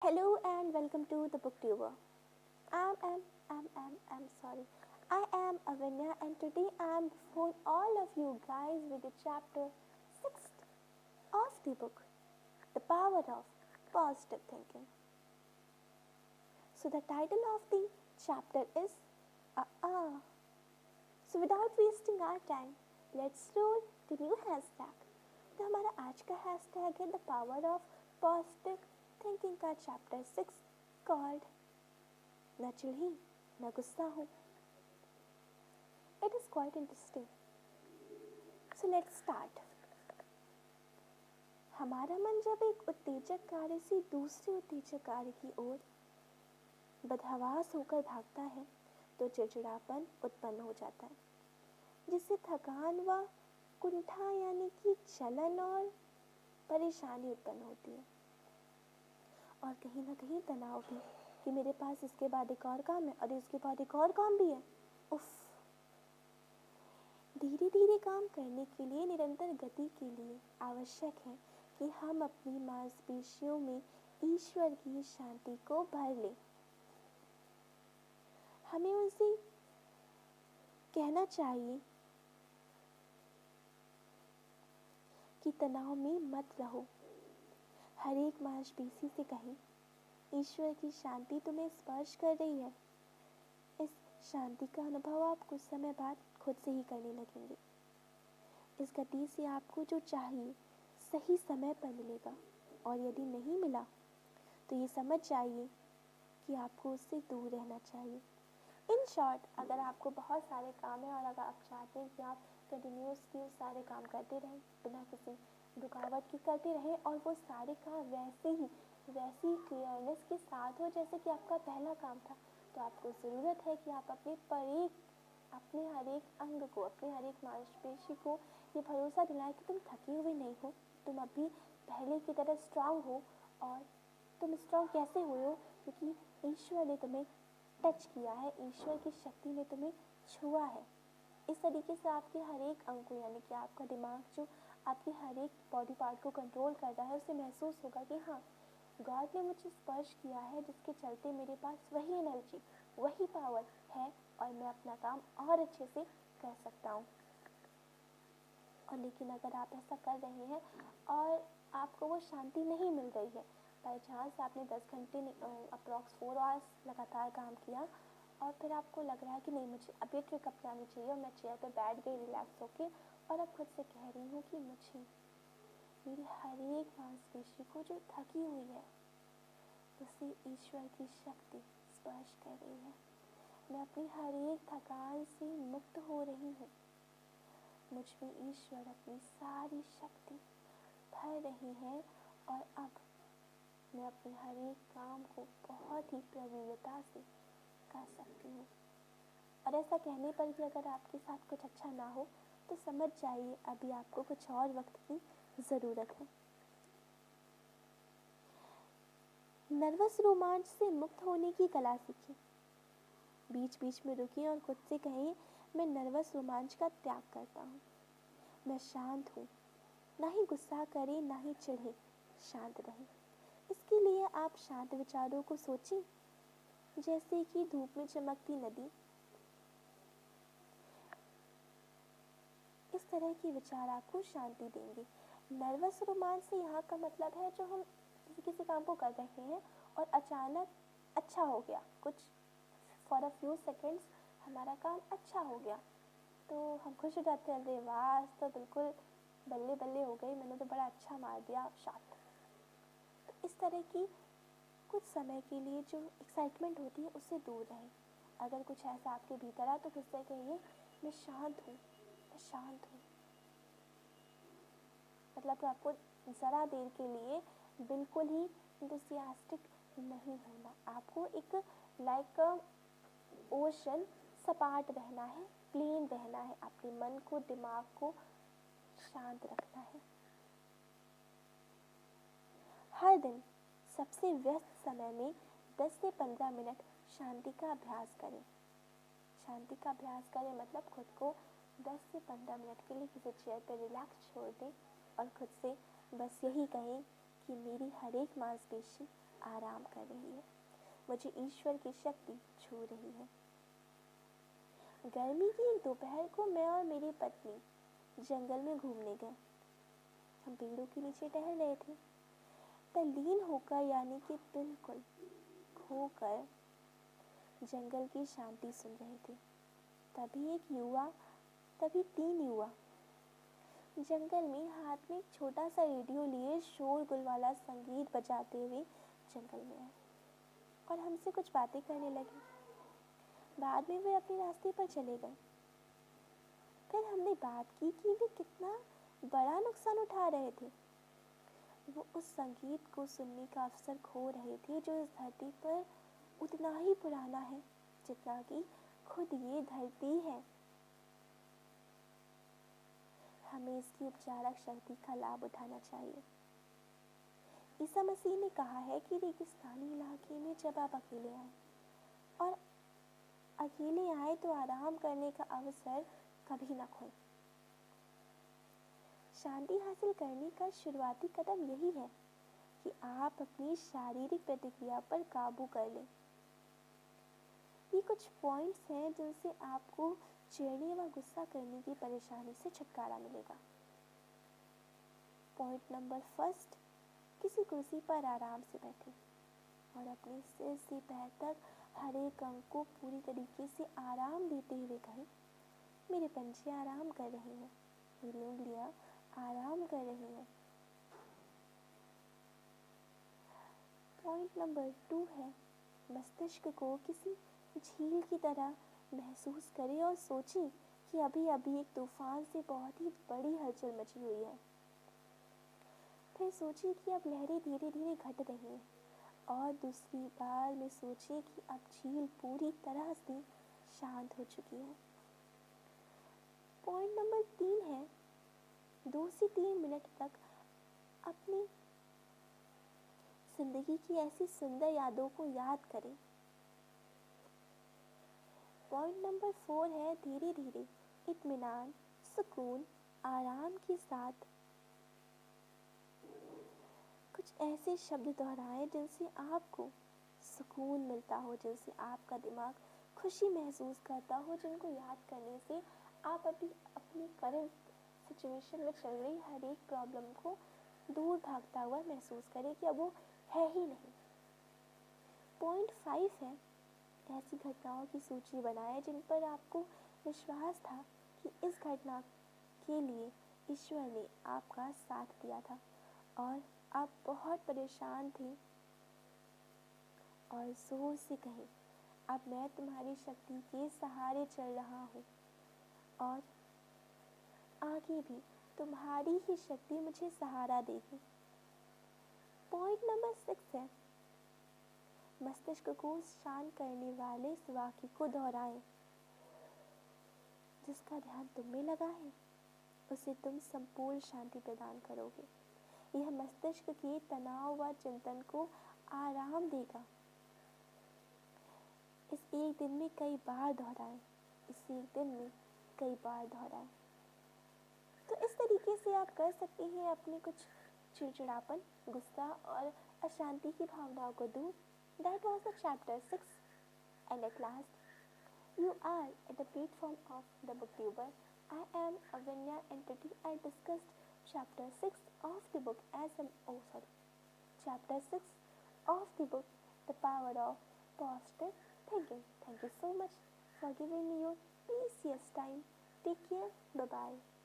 Hello and welcome to the Booktuber. I'm sorry. I am Avinya and today I am before all of you guys with the chapter 6 of the book, The Power of Positive Thinking. So the title of the chapter is So without wasting our time, let's roll the new hashtag. तो हमारा आज का hashtag है the power of positive thinking का chapter 6 called न चिढ़ी न गुस्सा हूँ. It is quite interesting. So let's start. हमारा मन जब एक उत्तेजक कार्य से दूसरे उत्तेजक कार्य की ओर बदहवास होकर भागता है तो चिड़चिड़ापन उत्पन्न हो जाता है, जिससे थकान व कुंठा यानी कि जलन और परेशानी उत्पन्न होती है, और कहीं ना कहीं तनाव भी कि मेरे पास इसके बाद एक और काम है और इसके बाद एक और काम भी है. उफ. धीरे धीरे काम करने के लिए, निरंतर गति के लिए आवश्यक है कि हम अपनी मांसपेशियों में ईश्वर की शांति को भर लें. हमें उनसे कहना चाहिए कि तनाव में मत रहो. हर एक मांसपेशी से कहें, ईश्वर की शांति तुम्हें स्पर्श कर रही है. इस शांति का अनुभव आप कुछ समय बाद खुद से ही करने लगेंगे. इस गति से आपको जो चाहिए सही समय पर मिलेगा, और यदि नहीं मिला तो ये समझ जाइए कि आपको उससे दूर रहना चाहिए. इन शॉर्ट, अगर आपको बहुत सारे काम है और अगर आप चाहते हैं कि आप कंटिन्यूसली सारे काम करते रहें बिना किसी रुकावट के करते रहें और वो सारे काम वैसी क्लियरनेस के साथ हो जैसे कि आपका पहला काम था, तो आपको ज़रूरत है कि आप अपने हर एक अंग को, अपने हर एक मांसपेशी को ये भरोसा दिलाएं कि तुम थके हुए नहीं हो, तुम अभी पहले की तरह स्ट्रांग हो. और तुम स्ट्रांग कैसे हुए हो? क्योंकि ईश्वर ने तुम्हें टच किया है, ईश्वर की शक्ति ने तुम्हें छुआ है. इस तरीके से आपके हर एक अंग को, यानी कि आपका दिमाग जो आपके हर एक बॉडी पार्ट को कंट्रोल करता है, उसे महसूस होगा कि हाँ, गॉड ने मुझे स्पर्श किया है, जिसके चलते मेरे पास वही एनर्जी, वही पावर है और मैं अपना काम और अच्छे से कर सकता हूँ. और लेकिन अगर आप ऐसा कर रहे हैं और आपको वो शांति नहीं मिल रही है, बाई चांस आपने 10 घंटे अप्रॉक्स 4 आवर्स लगातार काम किया और फिर आपको लग रहा है कि नहीं, मुझे अब ये ट्रिक अपनानी चाहिए, और मैं चेयर पे बैठ गई रिलैक्स होके और अब खुद से कह रही हूँ कि मुझे मेरी हर एक मांसपेशी को जो थकी हुई है उसे ईश्वर की शक्ति स्पर्श कर रही है. मैं अपनी हर एक थकान से मुक्त हो रही हूँ. मुझ में ईश्वर अपनी सारी शक्ति भर रही है और अब मैं अपने हर एक काम को बहुत ही प्रवीणता से कर सकती हूँ. और ऐसा कहने पर भी अगर आपके साथ कुछ अच्छा ना हो तो समझ जाइए अभी आपको कुछ और वक्त की ज़रूरत है. नर्वस रोमांच से मुक्त होने की कला सीखिए. बीच बीच में रुकिए और खुद से कहें, मैं नर्वस रोमांच का त्याग करता हूँ. मैं शांत हूँ. ना ही गुस्सा करें, ना ही चिढ़े, शांत रहें. इसके लिए आप शांत विचारों को सोचें, जैसे कि धूप में चमकती नदी. इस तरह के विचार आपको शांति देंगे. नर्वस रोमांच से यहाँ का मतलब है जो हम किसी काम को कर रहे हैं और अचानक अच्छा हो गया, कुछ फॉर अ फ्यू सेकेंड्स हमारा काम अच्छा हो गया तो हम खुश हो जाते हैं, अरे वाह, तो बिल्कुल बल्ले बल्ले हो गई, मैंने तो बड़ा अच्छा मार दिया शॉट. तो इस तरह की कुछ समय के लिए जो एक्साइटमेंट होती है उससे दूर रहें. अगर कुछ ऐसा आपके भीतर है तो खुद से कहिए, मैं शांत हूँ, मैं शांत हूँ. मतलब तो आपको ज़रा देर के लिए बिल्कुल ही इंथुसियास्टिक नहीं होना. आपको एक लाइक ओशन सपाट रहना है, प्लेन रहना है. अपने मन को, दिमाग को शांत रखना है. हर दिन सबसे व्यस्त समय में 10 से 15 मिनट शांति का अभ्यास करें. शांति का अभ्यास करें मतलब खुद को 10 से 15 मिनट के लिए किसी चेयर पर रिलैक्स छोड़ दें और खुद से बस यही कहें कि मेरी हर एक मांसपेशी आराम कर रही है। मुझे ईश्वर की शक्ति छू रही है। गर्मी की एक दोपहर को मैं और मेरी पत्नी जंगल में घूमने गए। हम पेड़ों के नीचे टहल रहे थे, तल्लीन होकर यानी कि बिल्कुल खोकर जंगल की शांति सुन रहे थे। तभी 3 युवा जंगल में हाथ में एक छोटा सा रेडियो लिए शोरगुल वाला संगीत बजाते हुए जंगल में आए और हमसे कुछ बातें करने लगे। बाद में वे अपने रास्ते पर चले गए। फिर हमने बात की कि वे कितना बड़ा नुकसान उठा रहे थे। वो उस संगीत को सुनने का अवसर खो रहे थे जो इस धरती पर उतना ही पुराना है जितना कि खुद ये धरती है। हमें इसकी उपचारक शक्ति का लाभ उठाना चाहिए। ईसा मसीह ने कहा है कि रेगिस्तानी इलाके में जब आप अकेले आए तो आराम करने का अवसर कभी न खोएं। शांति हासिल करने का शुरुआती कदम यही है कि आप अपनी शारीरिक प्रतिक्रिया पर काबू कर लें। ये कुछ पॉइंट्स हैं जिनसे आपको चिढ़ने व गुस्सा करने की परेशानी से छुटकारा मिलेगा। पॉइंट नंबर फर्स्ट, किसी कुर्सी पर आराम से बैठें और अपने सिर से पैर तक हर एक अंग को पूरी तरीके से आराम देते हुए कहें, मेरे पंजे आराम कर रहे हैं, मेरी उंगलियां आराम कर रही हैं। पॉइंट नंबर 2 है, मस्तिष्क को किसी झील की तरह महसूस करें और सोचें कि अभी अभी एक तूफान से बहुत ही बड़ी हलचल मची हुई है। फिर सोचिए कि अब लहरें धीरे धीरे घट रही हैं और दूसरी बार में सोचिए कि अब झील पूरी तरह से शांत हो चुकी है। पॉइंट नंबर 3 है, 2 से 3 मिनट तक अपनी जिंदगी की ऐसी सुंदर यादों को याद करें। पॉइंट नंबर 4 है, धीरे धीरे इत्मीनान, सुकून, आराम के साथ कुछ ऐसे शब्द दोहराएं जिनसे आपको सुकून मिलता हो, जिनसे आपका दिमाग खुशी महसूस करता हो, जिनको याद करने से आप अपनी करंट सिचुएशन में चल रही हर एक प्रॉब्लम को दूर भागता हुआ महसूस करें कि अब वो है ही नहीं। पॉइंट 5 है, ऐसी घटनाओं की सूची बनाएं जिन पर आपको विश्वास था कि इस घटना के लिए ईश्वर ने आपका साथ दिया था और आप बहुत परेशान थे, और जोर से कहें, अब मैं तुम्हारी शक्ति के सहारे चल रहा हूँ और आगे भी तुम्हारी ही शक्ति मुझे सहारा देगी। पॉइंट नंबर 6 है, मस्तिष्क को शांत करने वाले इस वाक्य को दोहराएं, जिसका ध्यान तुम में लगा है उसे तुम संपूर्ण शांति प्रदान करोगे। यह मस्तिष्क के तनाव व चिंतन को आराम देगा। इस एक दिन में कई बार दोहराएं। तो इस तरीके से आप कर सकते हैं अपने कुछ चिड़चिड़ापन, गुस्सा और अशांति की भावनाओं को दूर। That was the chapter 6, and at last you are at the platform of the booktuber. I am Avanya, and today I discussed chapter 6 of the book chapter 6 of the book, The Power of Positive Thinking. Thank you so much for giving me your precious time. Take care. Bye-bye.